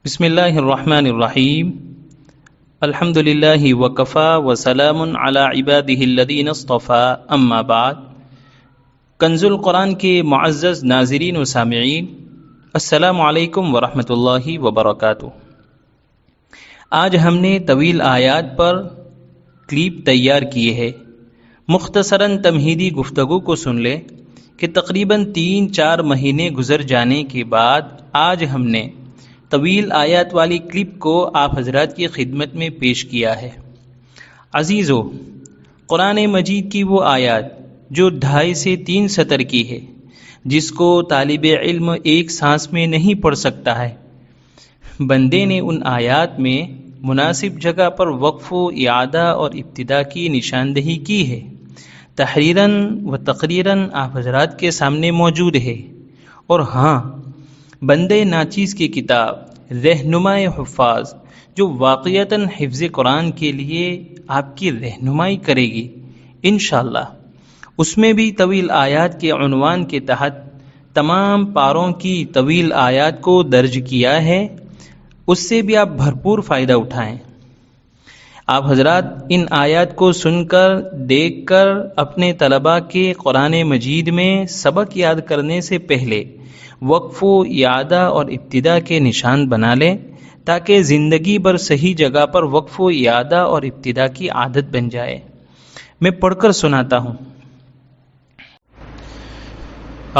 بسم اللہ الرحمن الرحیم الحمد للہ وکفا وسلام علی عبادہ الذین اصطفیٰ اما بعد۔ کنز القرآن کے معزز ناظرین و سامعین، السلام علیکم ورحمۃ اللہ وبرکاتہ۔ آج ہم نے طویل آیات پر کلپ تیار کی ہے۔ مختصراً تمہیدی گفتگو کو سن لیں کہ تقریباً 3-4 مہینے گزر جانے کے بعد آج ہم نے طویل آیات والی کلپ کو آپ حضرات کی خدمت میں پیش کیا ہے۔ عزیزو، قرآن مجید کی وہ آیات جو 2.5 سے 3 سطر کی ہے، جس کو طالب علم ایک سانس میں نہیں پڑھ سکتا ہے، بندے نے ان آیات میں مناسب جگہ پر وقف و اعادہ اور ابتدا کی نشاندہی کی ہے۔ تحریراً و تقریراً آپ حضرات کے سامنے موجود ہے۔ اور ہاں، بندے ناچیز کی کتاب رہنمائے حفاظ جو واقعتاً حفظ قرآن کے لیے آپ کی رہنمائی کرے گی انشاءاللہ، اس میں بھی طویل آیات کے عنوان کے تحت تمام پاروں کی طویل آیات کو درج کیا ہے، اس سے بھی آپ بھرپور فائدہ اٹھائیں۔ آپ حضرات ان آیات کو سن کر، دیکھ کر اپنے طلباء کے قرآن مجید میں سبق یاد کرنے سے پہلے وقف و اعادہ اور ابتدا کے نشان بنا لیں، تاکہ زندگی بھر صحیح جگہ پر وقف و اعادہ اور ابتدا کی عادت بن جائے۔ میں پڑھ کر سناتا ہوں۔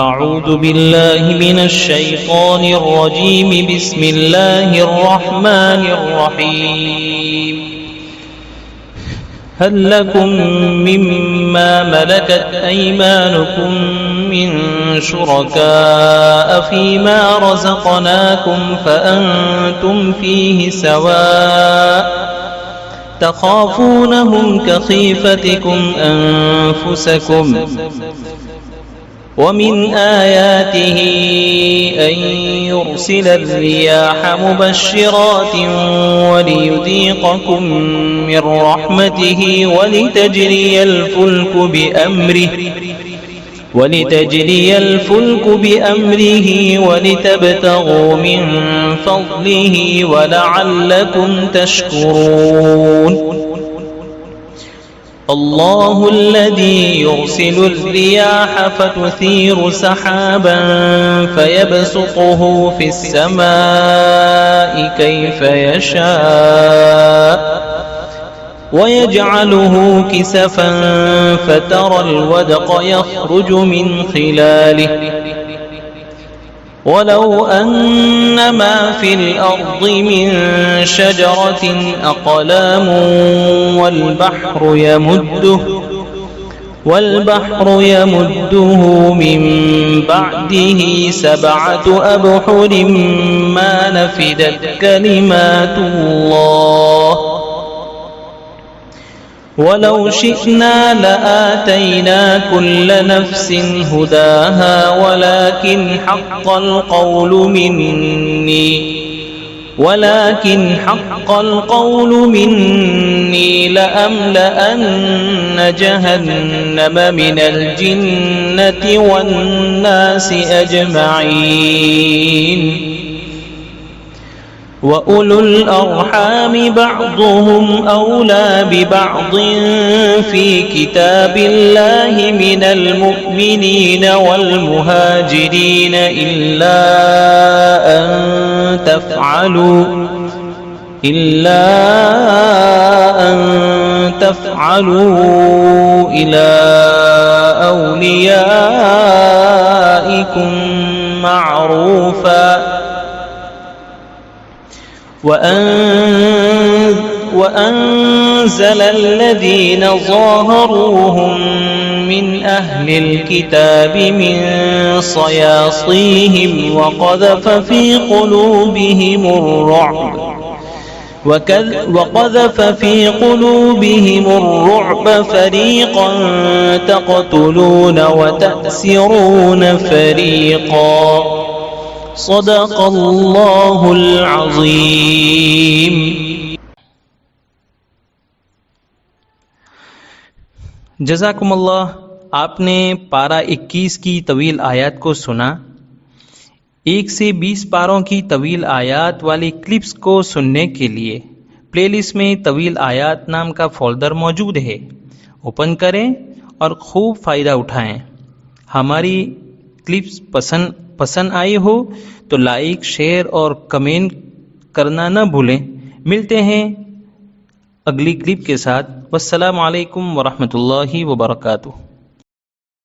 اعوذ باللہ من الشیطان الرجیم، بسم اللہ الرحمن الرحیم۔ هل لكم مما ملكت أيمانكم من شركاء فيما رزقناكم فأنتم فيه سواء تخافونهم كخيفتكم أنفسكم ومن آياته أن يرسل الرياح مبشرات وليذيقكم من رحمته ولتجري الفلك بأمره ولتبتغوا من فضله ولعلكم تشكرون۔ الله الذي يرسل الرياح فتثير سحابا فيبسطه في السماء كيف يشاء ويجعله كسفا فترى الودق يخرج من خلاله ولو أن ما في الأرض من شجرة أقلام والبحر يمده من بعده 7 أبحر ما نفدت كلمات الله ولو شئنا لآتينا كل نفس هداها ولكن حق القول مني لأملأن جهنم من الجنة والناس أجمعين۔ وَأُولُو الْأَرْحَامِ بَعْضُهُمْ أَوْلَى بِبَعْضٍ فِي كِتَابِ اللَّهِ مِنَ الْمُؤْمِنِينَ وَالْمُهَاجِرِينَ إِلَّا أَن تَفْعَلُوا إِلَى أَوْلِيَائِكُمْ مَعْرُوفًا وأنزل الذين ظاهروهم من أهل الكتاب من صياصيهم وقذف في قلوبهم الرعب فريقا تقتلون وتأسرون فريقا۔ صدق اللہ العظیم۔ جزاکم اللہ۔ آپ نے پارہ 21 کی طویل آیات کو سنا۔ 1 سے 20 پاروں کی طویل آیات والی کلپس کو سننے کے لیے پلے لسٹ میں طویل آیات نام کا فولڈر موجود ہے، اوپن کریں اور خوب فائدہ اٹھائیں۔ ہماری کلپس پسند آئی ہو تو لائک، شیئر اور کمنٹ کرنا نہ بھولیں۔ ملتے ہیں اگلی کلپ کے ساتھ۔ والسلام علیکم ورحمۃ اللہ وبرکاتہ۔